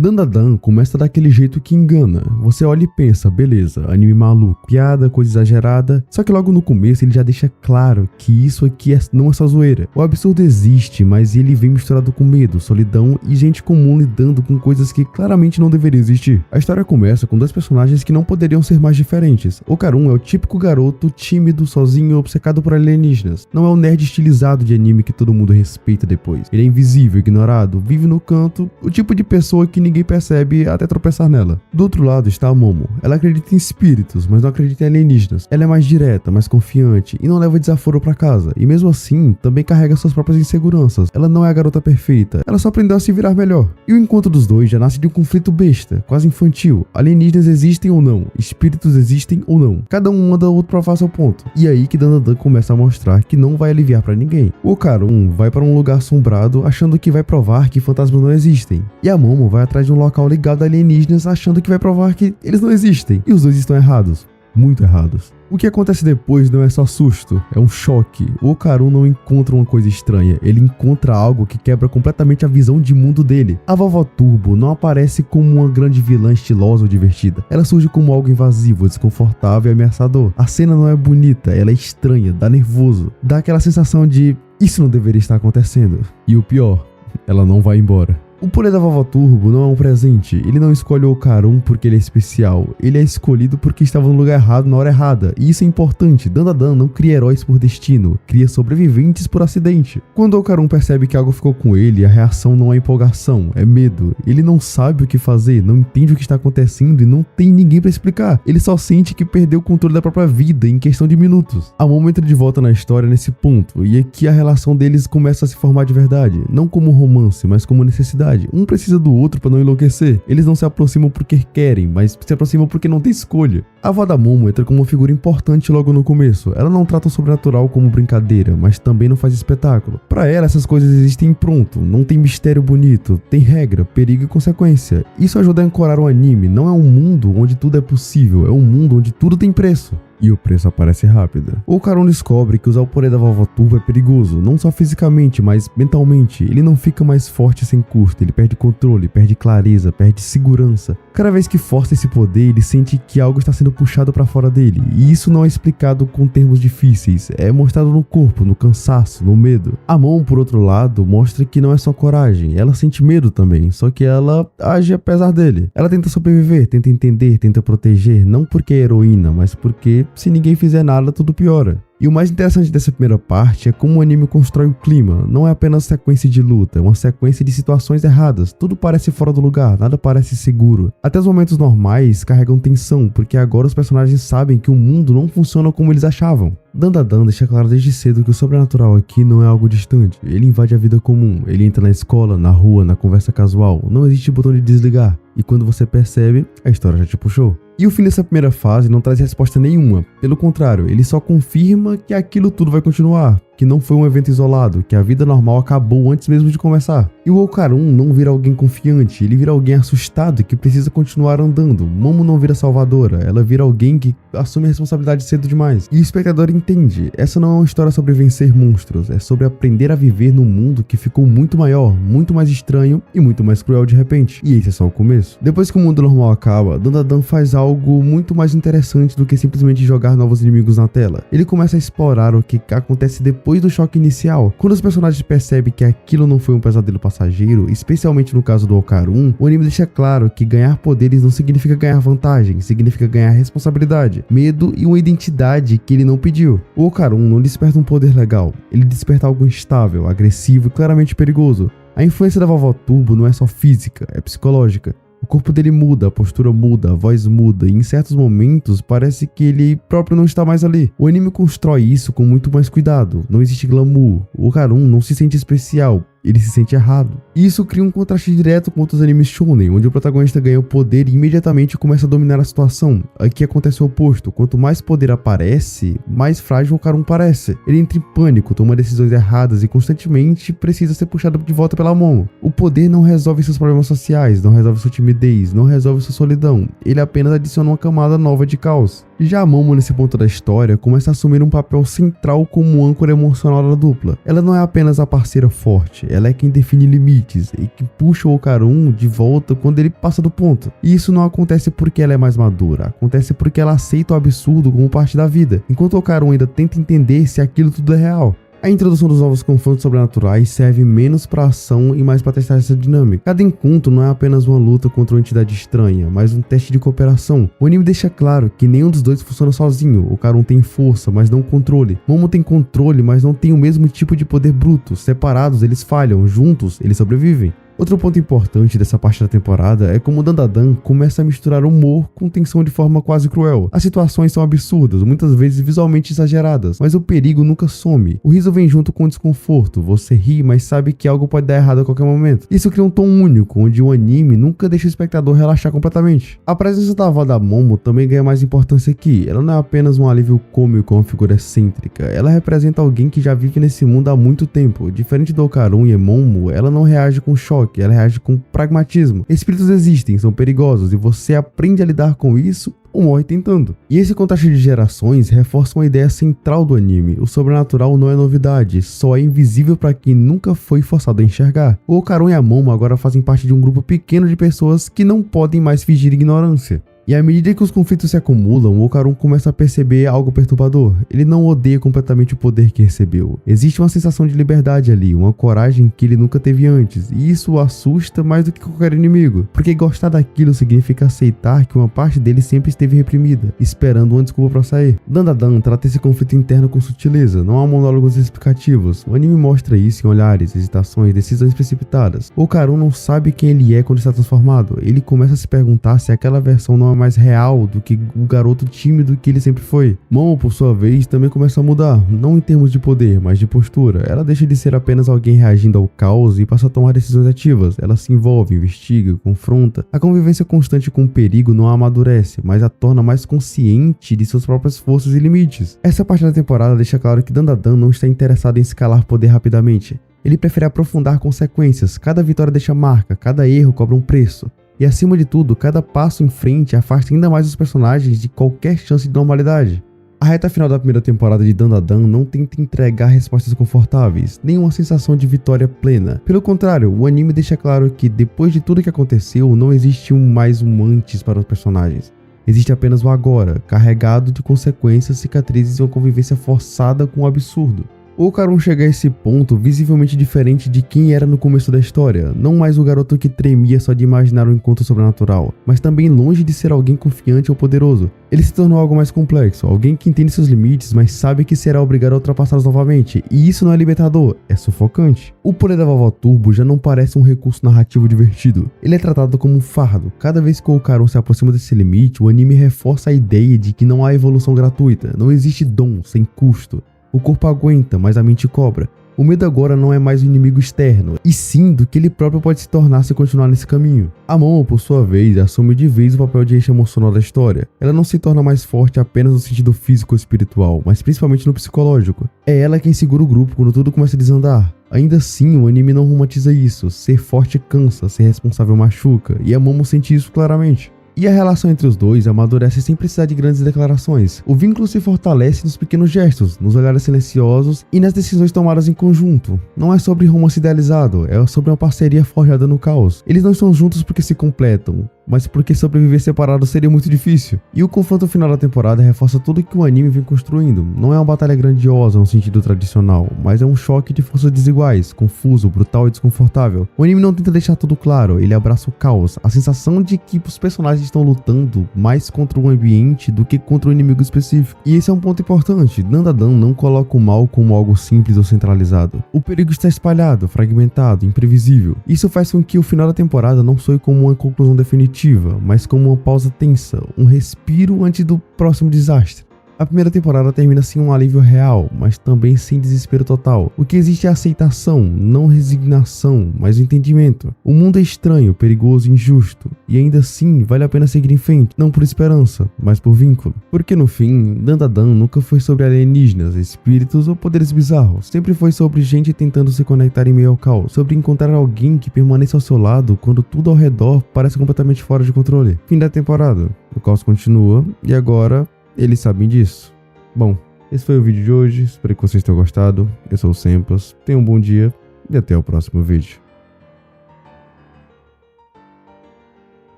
Dandadan começa daquele jeito que engana. Você olha e pensa, beleza, anime maluco, piada, coisa exagerada. Só que logo no começo ele já deixa claro que isso aqui não é só zoeira. O absurdo existe, mas ele vem misturado com medo, solidão e gente comum lidando com coisas que claramente não deveriam existir. A história começa com dois personagens que não poderiam ser mais diferentes. Okarun é o típico garoto tímido, sozinho, obcecado por alienígenas. Não é o nerd estilizado de anime que todo mundo respeita depois. Ele é invisível, ignorado, vive no canto, o tipo de pessoa que ninguém percebe até tropeçar nela. Do outro lado está a Momo. Ela acredita em espíritos, mas não acredita em alienígenas. Ela é mais direta, mais confiante e não leva desaforo pra casa. E mesmo assim, também carrega suas próprias inseguranças. Ela não é a garota perfeita, ela só aprendeu a se virar melhor. E o encontro dos dois já nasce de um conflito besta, quase infantil. Alienígenas existem ou não? Espíritos existem ou não? Cada um manda o outro pra fazer seu ponto. E aí que Dandadan começa a mostrar que não vai aliviar pra ninguém. O Okarun vai para um lugar assombrado achando que vai provar que fantasmas não existem. E a Momo vai atrás de um local ligado a alienígenas achando que vai provar que eles não existem. E os dois estão errados. Muito errados. O que acontece depois não é só susto, é um choque. O Okarun não encontra uma coisa estranha, ele encontra algo que quebra completamente a visão de mundo dele. A Vovó Turbo não aparece como uma grande vilã estilosa ou divertida. Ela surge como algo invasivo, desconfortável e ameaçador. A cena não é bonita, ela é estranha, dá nervoso. Dá aquela sensação de isso não deveria estar acontecendo. E o pior, ela não vai embora. O poder da Vovó Turbo não é um presente, ele não escolhe o Okarun porque ele é especial, ele é escolhido porque estava no lugar errado na hora errada, e isso é importante. Dandadan não cria heróis por destino, cria sobreviventes por acidente. Quando o Okarun percebe que algo ficou com ele, a reação não é empolgação, é medo. Ele não sabe o que fazer, não entende o que está acontecendo e não tem ninguém para explicar. Ele só sente que perdeu o controle da própria vida em questão de minutos. A Momo entra de volta na história nesse ponto, e aqui a relação deles começa a se formar de verdade, não como romance, mas como necessidade. Um precisa do outro para não enlouquecer. Eles não se aproximam porque querem, mas se aproximam porque não tem escolha. A avó da Momo entra como uma figura importante logo no começo. Ela não trata o sobrenatural como brincadeira, mas também não faz espetáculo. Para ela, essas coisas existem pronto, não tem mistério bonito, tem regra, perigo e consequência. Isso ajuda a ancorar o anime. Não é um mundo onde tudo é possível, é um mundo onde tudo tem preço. E o preço aparece rápido. O Okarun descobre que usar o poder da Vovó Turbo é perigoso, não só fisicamente, mas mentalmente. Ele não fica mais forte sem custo, ele perde controle, perde clareza, perde segurança. Cada vez que força esse poder, ele sente que algo está sendo puxado para fora dele, e isso não é explicado com termos difíceis, é mostrado no corpo, no cansaço, no medo. A Momo, por outro lado, mostra que não é só coragem, ela sente medo também, só que ela age apesar dele. Ela tenta sobreviver, tenta entender, tenta proteger, não porque é heroína, mas porque se ninguém fizer nada, tudo piora. E o mais interessante dessa primeira parte é como o anime constrói o clima. Não é apenas sequência de luta, é uma sequência de situações erradas. Tudo parece fora do lugar, nada parece seguro. Até os momentos normais carregam tensão, porque agora os personagens sabem que o mundo não funciona como eles achavam. Dandadan deixa claro desde cedo que o sobrenatural aqui não é algo distante. Ele invade a vida comum, ele entra na escola, na rua, na conversa casual. Não existe botão de desligar. E quando você percebe, a história já te puxou. E o fim dessa primeira fase não traz resposta nenhuma. Pelo contrário, ele só confirma que aquilo tudo vai continuar, que não foi um evento isolado, que a vida normal acabou antes mesmo de começar. E o Okarun não vira alguém confiante, ele vira alguém assustado que precisa continuar andando. Momo não vira salvadora, ela vira alguém que assume a responsabilidade cedo demais. E o espectador entende, essa não é uma história sobre vencer monstros, é sobre aprender a viver num mundo que ficou muito maior, muito mais estranho e muito mais cruel de repente. E esse é só o começo. Depois que o mundo normal acaba, Dandadan faz algo muito mais interessante do que simplesmente jogar novos inimigos na tela. Ele começa a explorar o que acontece depois do choque inicial. Quando os personagens percebem que aquilo não foi um pesadelo passageiro, especialmente no caso do Okarun, o anime deixa claro que ganhar poderes não significa ganhar vantagem, significa ganhar responsabilidade, medo e uma identidade que ele não pediu. O Okarun não desperta um poder legal, ele desperta algo instável, agressivo e claramente perigoso. A influência da Vovó Turbo não é só física, é psicológica. O corpo dele muda, a postura muda, a voz muda e em certos momentos parece que ele próprio não está mais ali. O anime constrói isso com muito mais cuidado, não existe glamour, o Okarun não se sente especial, ele se sente errado. E isso cria um contraste direto com outros animes shonen, onde o protagonista ganha o poder e imediatamente começa a dominar a situação. Aqui acontece o oposto, quanto mais poder aparece, mais frágil o Okarun parece. Ele entra em pânico, toma decisões erradas e constantemente precisa ser puxado de volta pela Momo. O poder não resolve seus problemas sociais, não resolve sua timidez, não resolve sua solidão, ele apenas adiciona uma camada nova de caos. Já a Momo, nesse ponto da história, começa a assumir um papel central como âncora emocional da dupla. Ela não é apenas a parceira forte, ela é quem define limites e que puxa o Okarun de volta quando ele passa do ponto. E isso não acontece porque ela é mais madura, acontece porque ela aceita o absurdo como parte da vida, enquanto o Okarun ainda tenta entender se aquilo tudo é real. A introdução dos novos confrontos sobrenaturais serve menos para ação e mais para testar essa dinâmica. Cada encontro não é apenas uma luta contra uma entidade estranha, mas um teste de cooperação. O anime deixa claro que nenhum dos dois funciona sozinho. O Okarun tem força, mas não controle. Momo tem controle, mas não tem o mesmo tipo de poder bruto. Separados, eles falham. Juntos, eles sobrevivem. Outro ponto importante dessa parte da temporada é como Dandadan começa a misturar humor com tensão de forma quase cruel. As situações são absurdas, muitas vezes visualmente exageradas, mas o perigo nunca some. O riso vem junto com o desconforto, você ri, mas sabe que algo pode dar errado a qualquer momento. Isso cria um tom único, onde o anime nunca deixa o espectador relaxar completamente. A presença da avó da Momo também ganha mais importância aqui. Ela não é apenas um alívio cômico ou uma figura excêntrica, ela representa alguém que já vive nesse mundo há muito tempo. Diferente do Okarun e Momo, ela não reage com choque, ela reage com pragmatismo. Espíritos existem, são perigosos, e você aprende a lidar com isso ou morre tentando. E esse contraste de gerações reforça uma ideia central do anime: o sobrenatural não é novidade, só é invisível para quem nunca foi forçado a enxergar. O Okarun e a Momo agora fazem parte de um grupo pequeno de pessoas que não podem mais fingir ignorância. E à medida que os conflitos se acumulam, o Okarun começa a perceber algo perturbador. Ele não odeia completamente o poder que recebeu. Existe uma sensação de liberdade ali, uma coragem que ele nunca teve antes, e isso o assusta mais do que qualquer inimigo, porque gostar daquilo significa aceitar que uma parte dele sempre esteve reprimida, esperando uma desculpa para sair. Dandadan trata esse conflito interno com sutileza, não há monólogos explicativos. O anime mostra isso em olhares, hesitações, decisões precipitadas. O Okarun não sabe quem ele é quando está transformado. Ele começa a se perguntar se aquela versão não é mais real do que o garoto tímido que ele sempre foi. Momo, por sua vez, também começa a mudar, não em termos de poder, mas de postura. Ela deixa de ser apenas alguém reagindo ao caos e passa a tomar decisões ativas. Ela se envolve, investiga, confronta. A convivência constante com o perigo não a amadurece, mas a torna mais consciente de suas próprias forças e limites. Essa parte da temporada deixa claro que Dandadan não está interessado em escalar poder rapidamente. Ele prefere aprofundar consequências. Cada vitória deixa marca, cada erro cobra um preço. E acima de tudo, cada passo em frente afasta ainda mais os personagens de qualquer chance de normalidade. A reta final da primeira temporada de Dandadan não tenta entregar respostas confortáveis, nem uma sensação de vitória plena. Pelo contrário, o anime deixa claro que depois de tudo que aconteceu, não existe mais um antes para os personagens. Existe apenas o agora, carregado de consequências, cicatrizes e uma convivência forçada com o absurdo. O Okarun chega a esse ponto visivelmente diferente de quem era no começo da história, não mais o garoto que tremia só de imaginar um encontro sobrenatural, mas também longe de ser alguém confiante ou poderoso. Ele se tornou algo mais complexo, alguém que entende seus limites, mas sabe que será obrigado a ultrapassá-los novamente, e isso não é libertador, é sufocante. O poder da Vovó Turbo já não parece um recurso narrativo divertido, ele é tratado como um fardo. Cada vez que o Okarun se aproxima desse limite, o anime reforça a ideia de que não há evolução gratuita, não existe dom sem custo. O corpo aguenta, mas a mente cobra. O medo agora não é mais um inimigo externo, e sim do que ele próprio pode se tornar se continuar nesse caminho. A Momo, por sua vez, assume de vez o papel de eixo emocional da história. Ela não se torna mais forte apenas no sentido físico ou espiritual, mas principalmente no psicológico. É ela quem segura o grupo quando tudo começa a desandar. Ainda assim, o anime não romantiza isso. Ser forte cansa, ser responsável machuca, e a Momo sente isso claramente. E a relação entre os dois amadurece sem precisar de grandes declarações. O vínculo se fortalece nos pequenos gestos, nos olhares silenciosos e nas decisões tomadas em conjunto. Não é sobre romance idealizado, é sobre uma parceria forjada no caos. Eles não estão juntos porque se completam, mas porque sobreviver separado seria muito difícil. E o confronto final da temporada reforça tudo que o anime vem construindo. Não é uma batalha grandiosa no sentido tradicional, mas é um choque de forças desiguais, confuso, brutal e desconfortável. O anime não tenta deixar tudo claro, ele abraça o caos, a sensação de que os personagens estão lutando mais contra o ambiente do que contra um inimigo específico. E esse é um ponto importante. Dandadan não coloca o mal como algo simples ou centralizado. O perigo está espalhado, fragmentado, imprevisível. Isso faz com que o final da temporada não soe como uma conclusão definitiva, mas como uma pausa tensa, um respiro antes do próximo desastre. A primeira temporada termina sem um alívio real, mas também sem desespero total. O que existe é aceitação, não resignação, mas o entendimento. O mundo é estranho, perigoso e injusto, e ainda assim vale a pena seguir em frente, não por esperança, mas por vínculo. Porque no fim, Dandadan nunca foi sobre alienígenas, espíritos ou poderes bizarros. Sempre foi sobre gente tentando se conectar em meio ao caos, sobre encontrar alguém que permaneça ao seu lado quando tudo ao redor parece completamente fora de controle. Fim da temporada. O caos continua, e agora Eles sabem disso? Bom, esse foi o vídeo de hoje, espero que vocês tenham gostado. Eu sou o Sempas, tenham um bom dia e até o próximo vídeo.